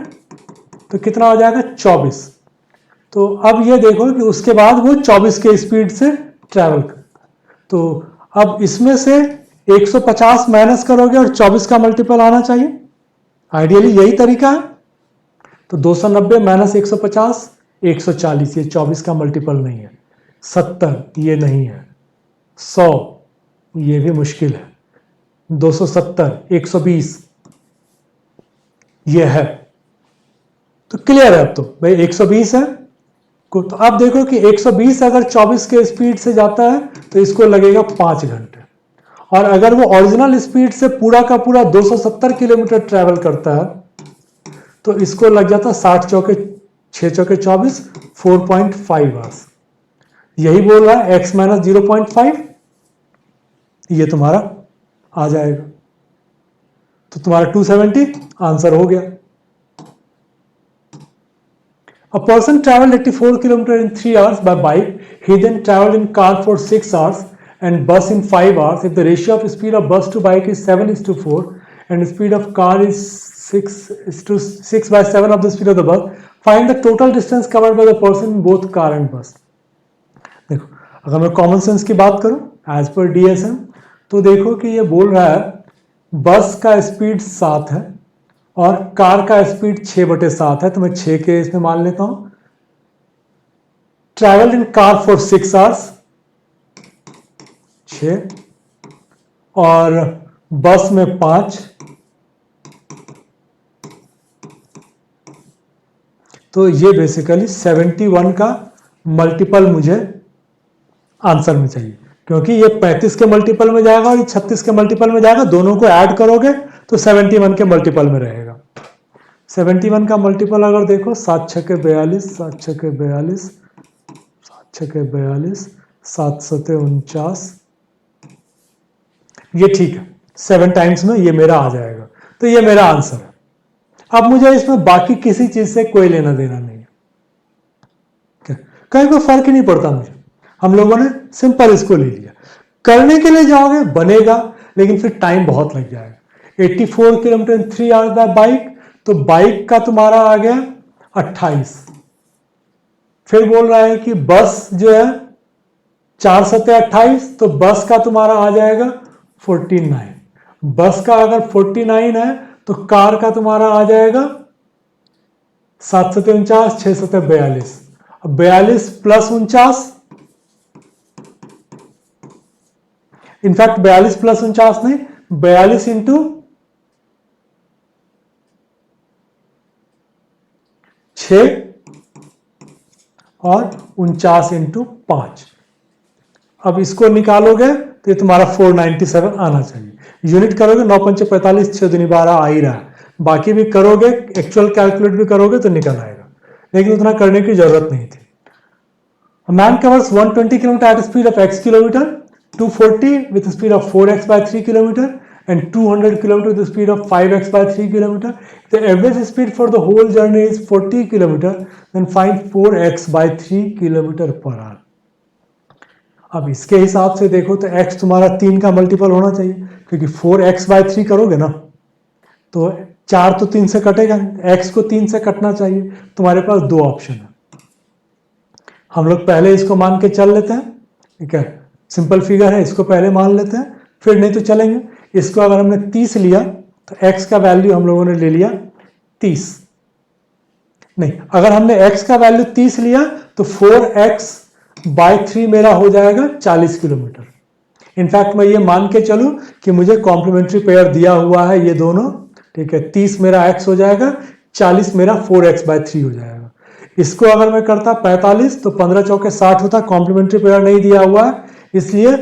तो कितना हो जाएगा? 24। तो अब ये देखो कि उसके बाद वो 24 के स्पीड से ट्रैवल करता है, तो अब इसमें से 150 माइनस करोगे और 24 का मल्टीपल आना चाहिए, आइडियली यही तरीका है। तो 290 माइनस 150 140, ये 24 का मल्टीपल नहीं है। 70 ये नहीं है, 100 ये भी मुश्किल है, 270 120 ये है। तो क्लियर है अब तो भाई 120 है को, तो अब देखो कि 120 अगर 24 के स्पीड से जाता है तो इसको लगेगा 5 घंटे, और अगर वो ओरिजिनल स्पीड से पूरा का पूरा 270 किलोमीटर ट्रैवल करता है तो इसको लग जाता 60 चौके 6 चौके 24 4.5 आवर्स। यही बोल रहा है x माइनस 0.5, ये तुम्हारा आ जाएगा, तो तुम्हारा 270 आंसर हो गया। A person traveled 84 km in 3 hours by bike. He then traveled in car for 6 hours and bus in 5 hours. If the ratio of speed of bus to bike is 7:4 and speed of car is 6 by 7 of the speed of the bus, find the total distance covered by the person in both car and बस। देखो अगर मैं common sense की बात करूं as per DSM, तो देखो कि ये बोल रहा है बस का स्पीड 7 है और कार का स्पीड 6/7 है, तो मैं 6 के इसमें मान लेता हूं। Travel in car for 6 hours 6, और बस में 5, तो ये बेसिकली 71 का मल्टीपल मुझे आंसर में चाहिए, क्योंकि ये 35 के मल्टीपल में जाएगा और ये 36 के मल्टीपल में जाएगा, दोनों को ऐड करोगे तो 71 के मल्टीपल में रहेगा। 71 का मल्टीपल अगर देखो 7 छके 42, 7 छके 42, 7 छके 42, 7 सते 49, ये ठीक है, 7 टाइम्स में ये मेरा आ जाएगा, तो ये मेरा आंसर है। अब मुझे इसमें बाकी किसी चीज से कोई लेना देना नहीं है, कहीं कोई फर्क ही नहीं पड़ता मुझे। हम लोगों ने सिंपल इसको ले लिया। करने के लिए जाओगे बनेगा, लेकिन फिर टाइम बहुत लग जाएगा। 84 किलोमीटर इन 3 आवर्स बाय बाइक, तो बाइक का तुम्हारा आ गया 28। फिर बोल रहा है कि बस जो है 4 सते 28, तो बस का तुम्हारा आ जाएगा 49। बस का अगर 49 है तो कार का तुम्हारा आ जाएगा 7 सते 49, 6 सते 42। अब 42 प्लस 49, इनफैक्ट 42 प्लस 49 नहीं, 42 इंटू 6 और 49 इंटू 5। अब इसको निकालोगे तो ये तुम्हारा 497 आना चाहिए। यूनिट करोगे 9 पंचे 45, 6 दूनी 12 आ ही रहा है। बाकी भी करोगे, एक्चुअल कैलकुलेट भी करोगे तो निकल आएगा, लेकिन उतना करने की जरूरत नहीं थी। A man covers 120 km at a speed of x kilometer, 240 with a speed of 4x by 3 kilometer, and 200 km with a speed of 5x by 3 kilometer. The average speed for the whole journey is 40 km. Then find 4x by 3 km per hour. अब इसके हिसाब से देखो तो x तुम्हारा 3 का multiple होना चाहिए, क्योंकि 4x by 3 करोगे ना तो 4 तो 3 से कटेगा, x को 3 से कटना चाहिए। तुम्हारे पास 2 ऑप्शन है। हम लोग पहले इसको मान के चल लेते हैं, ठीक है, सिंपल फिगर है, इसको पहले मान लेते हैं, फिर नहीं तो चलेंगे। इसको अगर हमने 30 लिया तो x का वैल्यू हम लोगों ने ले लिया 30। नहीं, अगर हमने x का वैल्यू 30 लिया तो 4x बाय 3 मेरा हो जाएगा 40 किलोमीटर। इनफैक्ट मैं ये मान के चलूं कि मुझे कॉम्प्लीमेंट्री पेयर दिया हुआ है ये दोनों, ठीक है, 30 मेरा x हो जाएगा, 40 मेरा 4x बाय 3 हो जाएगा। इसको अगर मैं करता 45 तो 15 चौके 60 होता, कॉम्प्लीमेंट्री पेयर नहीं दिया हुआ है, इसलिए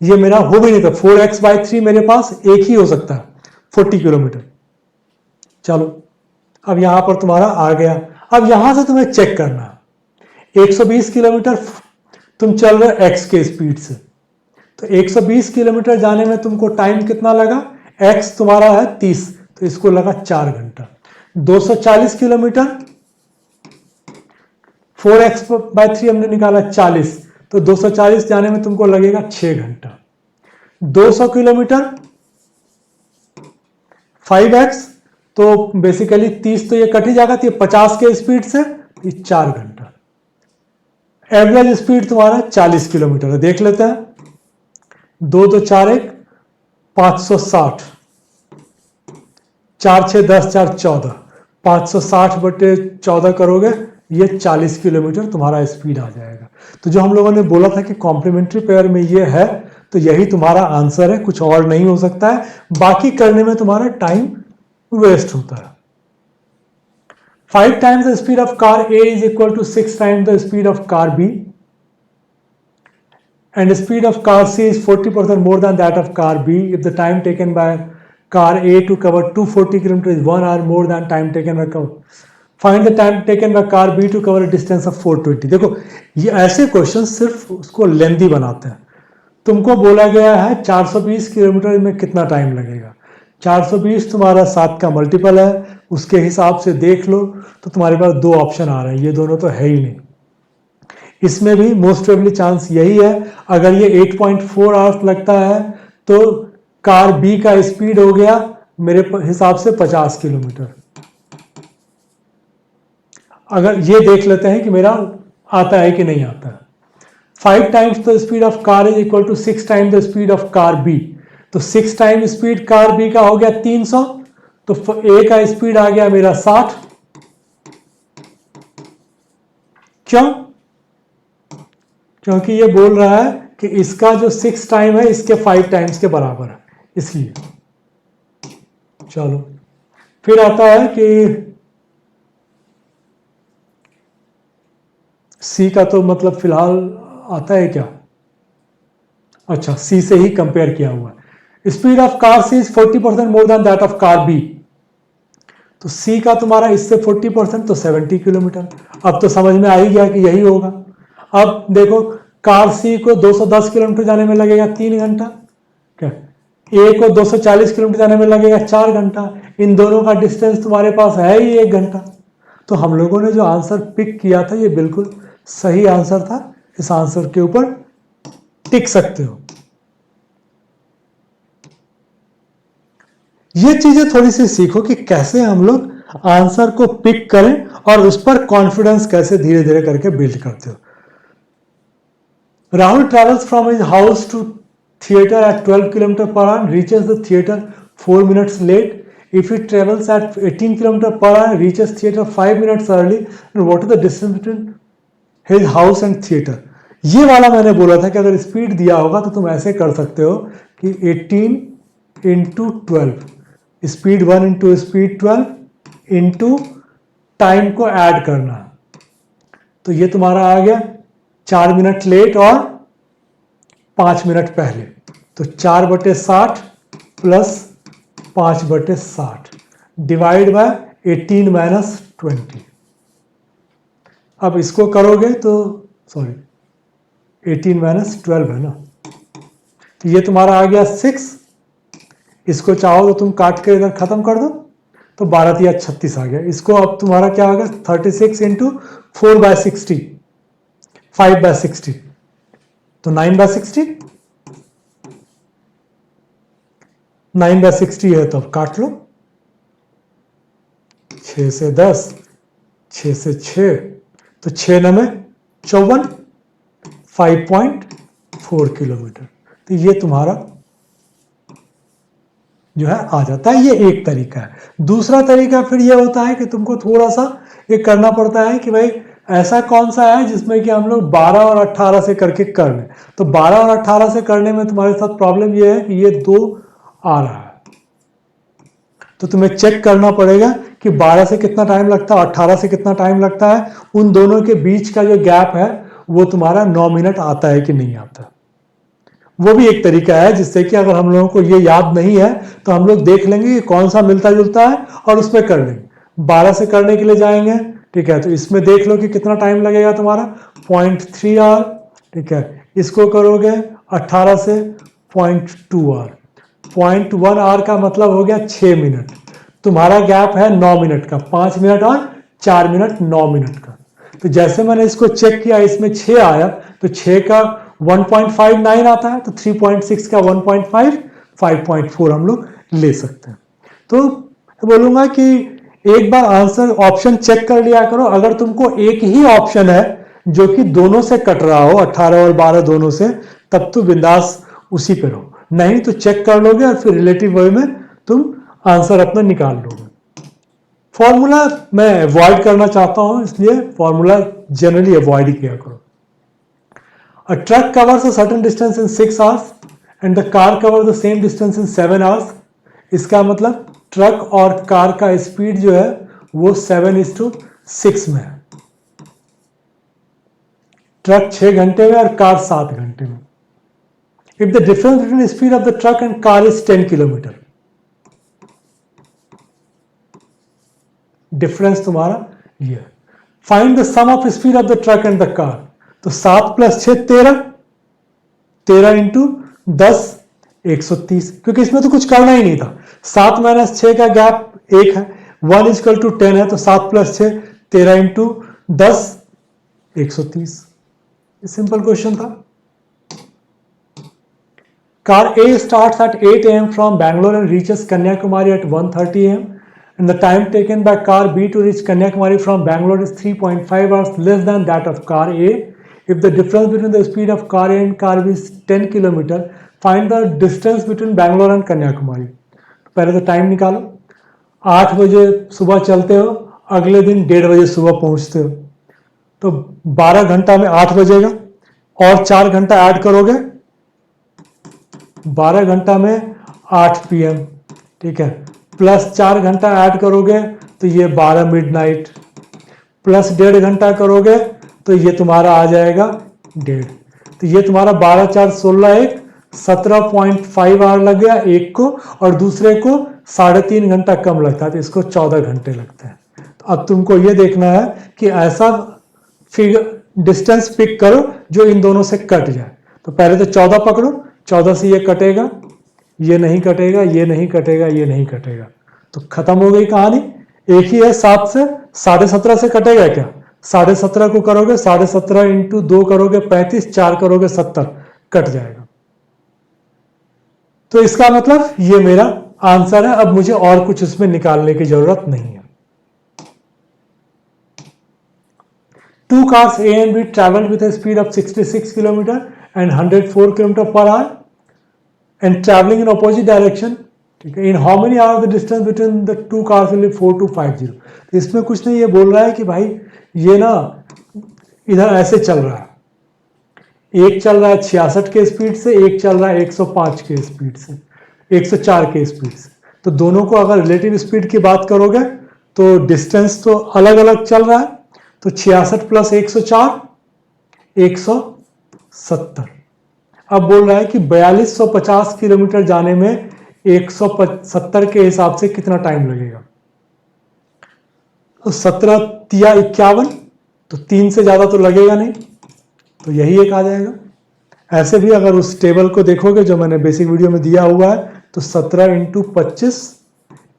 ये मेरा हो भी नहीं था। 4x बाय 3 मेरे पास एक ही हो सकता है, 40 किलोमीटर। चलो अब यहां पर तुम्हारा आ गया। अब यहां से तुम्हें चेक करना है, 120 किलोमीटर तुम चल रहे x के स्पीड से, तो 120 किलोमीटर जाने में तुमको टाइम कितना लगा, x तुम्हारा है 30, तो इसको लगा 4 घंटा। 240 किलोमीटर 4x बाय 3 हमने निकाला 40, तो 240 जाने में तुमको लगेगा 6 घंटा। 200 किलोमीटर 5x, तो बेसिकली 30 तो ये कट ही जाएगा, तो ये 50 के स्पीड से 4 घंटा। एवरेज स्पीड तुम्हारा 40 किलोमीटर है, देख लेते हैं। 2 2 4 1 560, 4 6 10 4 14, 560/14 करोगे, ये 40 किलोमीटर तुम्हारा स्पीड आ जाएगा। तो जो हम लोगों ने बोला था कि कॉम्प्लीमेंट्री पेयर में ये है, तो यही तुम्हारा आंसर है, कुछ और नहीं हो सकता है। बाकी करने में तुम्हारा टाइम वेस्ट होता है। 5 times the speed of car A is equal to 6 times the speed of car B, and the speed of car C is 40% more than that of car B if the time taken by car A to cover 240 km is 1 hour more than time taken by car. Find the time taken by car B to cover a distance of 420. देखो ये ऐसे question सिर्फ उसको lengthy बनाते हैं। तुमको बोला गया है 420 किलोमीटर में कितना टाइम लगेगा, 420 तुम्हारा 7 का मल्टीपल है, उसके हिसाब से देख लो तो तुम्हारे पास 2 ऑप्शन आ रहे हैं, ये दोनों तो है ही नहीं। इसमें भी मोस्ट प्रोबेबली चांस यही है, अगर ये 8.4 आवर्स लगता है तो कार बी का स्पीड हो गया मेरे हिसाब से 50 किलोमीटर। अगर ये देख लेते हैं कि मेरा आता है कि नहीं आता है। 5 times the speed of car is equal to 6 time the speed of car B. तो 6 टाइम स्पीड कार बी का हो गया 300, तो ए का स्पीड आ गया मेरा 60। क्यों? क्योंकि ये बोल रहा है कि इसका जो 6 टाइम है इसके 5 टाइम्स के बराबर है, इसलिए। चलो फिर आता है कि सी का तो मतलब फिलहाल आता है क्या? अच्छा, सी से ही कंपेयर किया हुआ है। Speed of car C is 40% more than that of car B. तो सी का तुम्हारा इससे 40%, तो 70 किलोमीटर। अब तो समझ में आ ही गया कि यही होगा। अब देखो, कार सी को 210 किलोमीटर जाने में लगेगा 3 घंटा, क्या ए को 240 किलोमीटर जाने में लगेगा 4 घंटा। इन दोनों का डिस्टेंस तुम्हारे पास है ही 1 घंटा। तो हम लोगों ने जो आंसर पिक किया था ये बिल्कुल सही आंसर था। इस आंसर के ऊपर टिक सकते हो। ये चीजें थोड़ी सी सीखो कि कैसे हम लोग आंसर को पिक करें और उस पर कॉन्फिडेंस कैसे धीरे धीरे करके बिल्ड करते हो। Rahul travels from his house to theatre at 12 km per hour and reaches the theatre 4 minutes late. If he travels at 18 km per hour and reaches theatre 5 minutes early, then what is the distance between his house and theatre? ये वाला मैंने बोला था कि अगर speed दिया होगा तो तुम ऐसे कर सकते हो कि 18 into 12, speed 1 into speed 12 into time को ऐड करना। तो ये तुम्हारा आ गया 4 मिनट लेट और 5 मिनट पहले, तो 4/60 प्लस 5/60 डिवाइड बाय 18 माइनस 20। अब इसको करोगे तो 18 माइनस 12 है ना, तो ये तुम्हारा आ गया 6। इसको चाहो तो तुम काट के इधर खत्म कर दो, तो 12×36 आ गया। इसको अब तुम्हारा क्या होगा 36 इंटू 4/60, 5/60, तो 9/60, 9/60 है तो अब काट लो। 6 से 10, 6 से 6, तो 6 9 54, 5.4 किलोमीटर। तो ये तुम्हारा जो है आ जाता है। ये एक तरीका है। दूसरा तरीका फिर ये होता है कि तुमको थोड़ा सा ये करना पड़ता है कि भाई ऐसा कौन सा है जिसमें कि हम लोग 12 और 18 से करके कर लें। तो 12 और 18 से करने में तुम्हारे साथ प्रॉब्लम ये है कि ये 2 आ रहा है, तो तुम्हें चेक करना पड़ेगा कि 12 से कितना टाइम लगता है, 18 से कितना टाइम लगता है। उन दोनों के बीच का जो गैप है वो तुम्हारा 9 मिनट आता है कि नहीं आता। वो भी एक तरीका है जिससे कि अगर हम लोगों को ये याद नहीं है तो हम लोग देख लेंगे कि कौन सा मिलता जुलता है और उसमें कर लेंगे। 12 से करने के लिए जाएंगे, ठीक है, तो इसमें देख लो कि कितना टाइम लगेगा तुम्हारा 0.3 आवर, ठीक है। इसको करोगे 18 से 0.2 आवर, 0.1 आवर का मतलब हो गया 6 मिनट। तुम्हारा गैप है 9 मिनट का, 5 मिनट और 4 मिनट 9 मिनट का। तो जैसे मैंने इसको चेक किया, इसमें 6 आया, तो 6 का 1.59 आता है, तो 3.6 का 1.5, 5.4 हम लोग ले सकते हैं। तो बोलूंगा कि एक बार आंसर ऑप्शन चेक कर लिया करो। अगर तुमको एक ही ऑप्शन है जो कि दोनों से कट रहा हो, 18 और 12 दोनों से, तब तो बिंदास उसी पे रहो। नहीं तो चेक कर लोगे और फिर रिलेटिव वे में तुम आंसर अपना निकाल लोगे। फॉर्मूला मैं अवॉइड करना चाहता हूं, इसलिए फॉर्मूला जनरली अवॉइड ही किया करो। A truck covers a certain distance in 6 hours and the car covers the same distance in 7 hours. इसका मतलब ट्रक और कार का स्पीड जो है वो 7:6 में है। ट्रक 6 घंटे में और कार 7 घंटे में। If the difference between the speed of the truck and car is 10 kilometre, difference तुम्हारा ये है। Find the sum of speed of the truck and the car, तो 7 + 6 13, 13 इंटू 10 130, क्योंकि इसमें तो कुछ करना ही नहीं था। 7 - 6 का गैप 1 है, 1 = 10 है, तो 7 + 6 13 इंटू 10 130। सिंपल क्वेश्चन था। Car A starts at 8 AM from Bangalore and reaches Kanyakumari at 1:30 AM. and the time taken by car B to reach Kanyakumari from Bangalore is 3.5 hours less than that of car A. If the difference between the speed of car A and car B is 10 km, find the distance between Bangalore and Kanyakumari. पहले तो time निकालो, 8 बजे सुबह चलते हो, अगले दिन 1:30 बजे सुबह पहुंचते हो, तो 12 घंटा में 8 बजेगा और 4 घंटा ऐड करोगे, 12 घंटा में 8 PM, ठीक है, प्लस 4 घंटा ऐड करोगे तो ये 12 मिडनाइट, प्लस 1.5 घंटा करोगे तो ये तुम्हारा आ जाएगा 1.5, तो ये तुम्हारा 12 4 16 1 17.5 आवर लग गया एक को, और दूसरे को 3.5 घंटा कम लगता है, तो इसको 14 घंटे लगते हैं। तो अब तुमको ये देखना है कि ऐसा फिगर डिस्टेंस पिक करो जो इन दोनों से कट जाए। तो पहले तो 14 पकड़ो, 14 से ये कटेगा, ये नहीं कटेगा, ये नहीं कटेगा, ये नहीं कटेगा, तो खत्म हो गई कहानी। एक ही है 7 से, 17.5 से कटेगा क्या? 17.5 को करोगे, 17.5 इंटू 2 करोगे 35, 4 करोगे 70, कट जाएगा। तो इसका मतलब ये मेरा आंसर है। अब मुझे और कुछ इसमें निकालने की जरूरत नहीं है। 2 cars A and B traveled with a speed of 66 km and 104 km per hour and traveling in opposite direction, ठीक है, in how many hours the distance between the 2 cars will be 4250। तो इसमें कुछ नहीं, ये बोल रहा है कि भाई ये ना इधर ऐसे चल रहा है, एक चल रहा है 66 के स्पीड से, एक चल रहा है 105 के स्पीड से, 104 के स्पीड से। तो दोनों को अगर रिलेटिव स्पीड की बात करोगे तो डिस्टेंस तो अलग अलग चल रहा है, तो 66 प्लस 104 170। अब बोल रहा है कि 4250 किलोमीटर जाने में 170 के हिसाब से कितना टाइम लगेगा। तो 17 तिया 51, तो 3 से ज्यादा तो लगेगा नहीं, तो यही एक आ जाएगा। ऐसे भी अगर उस टेबल को देखोगे जो मैंने बेसिक वीडियो में दिया हुआ है, तो 17 इंटू 25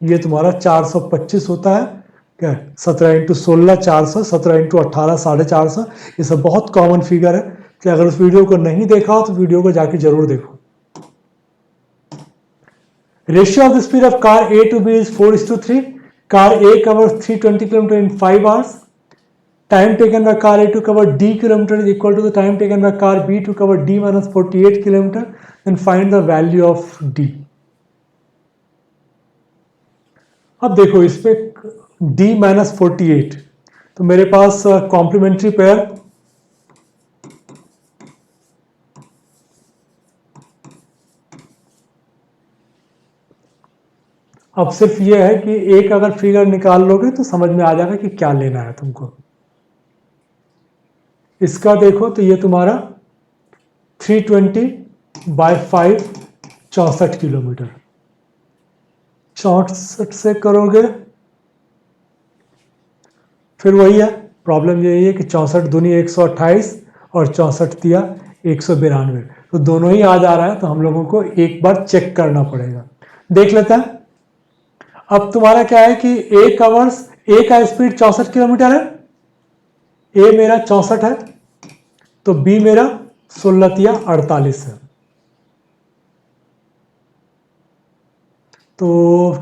ये तुम्हारा 425 होता है क्या, 17 इंटू 16 400, 17 इंटू 18 450। ये सब बहुत कॉमन फिगर है कि अगर उस वीडियो को नहीं देखा हो तो वीडियो को जाके जरूर देखो। Ratio of the speed of car A to B is 4:3। Car A covers 320 km in 5 hours। Time taken by car A to cover D km is equal to the time taken by car B to cover D minus 48 km. Then find the value of D। अब देखो इस पे D minus 48, तो मेरे पास complementary pair अब सिर्फ ये है कि एक अगर फिगर निकाल लोगे तो समझ में आ जाएगा कि क्या लेना है तुमको। इसका देखो तो ये तुम्हारा 320 बाय 5 64 किलोमीटर, 64 से करोगे फिर वही है, प्रॉब्लम यही है कि 64 दूनी 128 और 64 तिया 192, तो दोनों ही आ जा रहा है, तो हम लोगों को एक बार चेक करना पड़ेगा। देख लेते हैं। अब तुम्हारा क्या है कि A कवर्स, A का स्पीड 64 किलोमीटर है, A मेरा 64 है, तो B मेरा 16 तिया 48 है। तो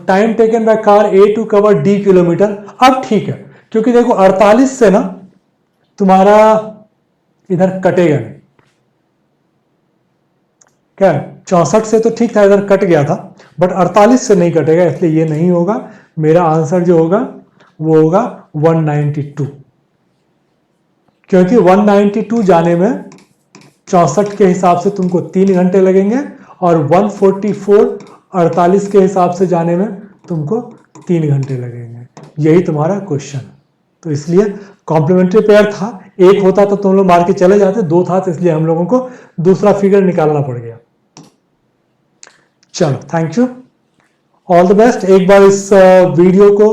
time taken by car A to cover D kilometre. अब ठीक है, क्योंकि देखो 48 से ना तुम्हारा इधर कटेगा नहीं, क्या 64 से तो ठीक था, इधर कट गया था, बट 48 से नहीं कटेगा, इसलिए ये नहीं होगा। मेरा आंसर जो होगा वो होगा 192, क्योंकि 192 जाने में 64 के हिसाब से तुमको 3 घंटे लगेंगे और 144 48 के हिसाब से जाने में तुमको 3 घंटे लगेंगे। यही तुम्हारा क्वेश्चन। तो इसलिए कॉम्प्लीमेंट्री पेयर था, एक होता तो तुम लोग मार के चले जाते, 2 था, तो इसलिए हम लोगों को दूसरा फिगर निकालना पड़ गया। चलो, thank you, all the best. एक बार इस वीडियो को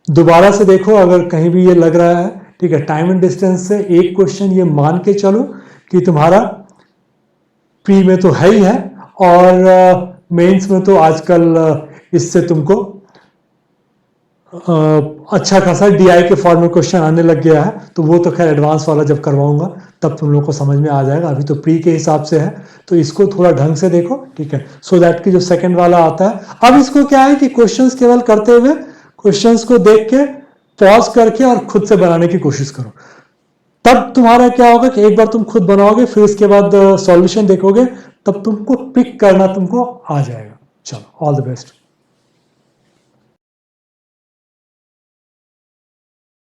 दोबारा से देखो अगर कहीं भी ये लग रहा है, ठीक है। टाइम एंड डिस्टेंस से एक क्वेश्चन ये मान के चलो कि तुम्हारा प्री में तो है ही है, और मेंस में तो आजकल इससे तुमको अच्छा खासा DI के फॉर्म में क्वेश्चन आने लग गया है। तो वो तो खैर एडवांस वाला जब करवाऊंगा तब तुम लोग को समझ में आ जाएगा। अभी तो प्री के हिसाब से है, तो इसको थोड़ा ढंग से देखो, ठीक है, सो दैट कि जो सेकंड वाला आता है। अब इसको क्या है कि क्वेश्चंस केवल करते हुए क्वेश्चंस को देख के पॉज करके और खुद से बनाने की कोशिश करो। तब तुम्हारा क्या होगा कि एक बार तुम खुद बनाओगे, फिर उसके बाद सॉल्यूशन देखोगे, तब तुमको पिक करना तुमको आ जाएगा। चलो, ऑल द बेस्ट।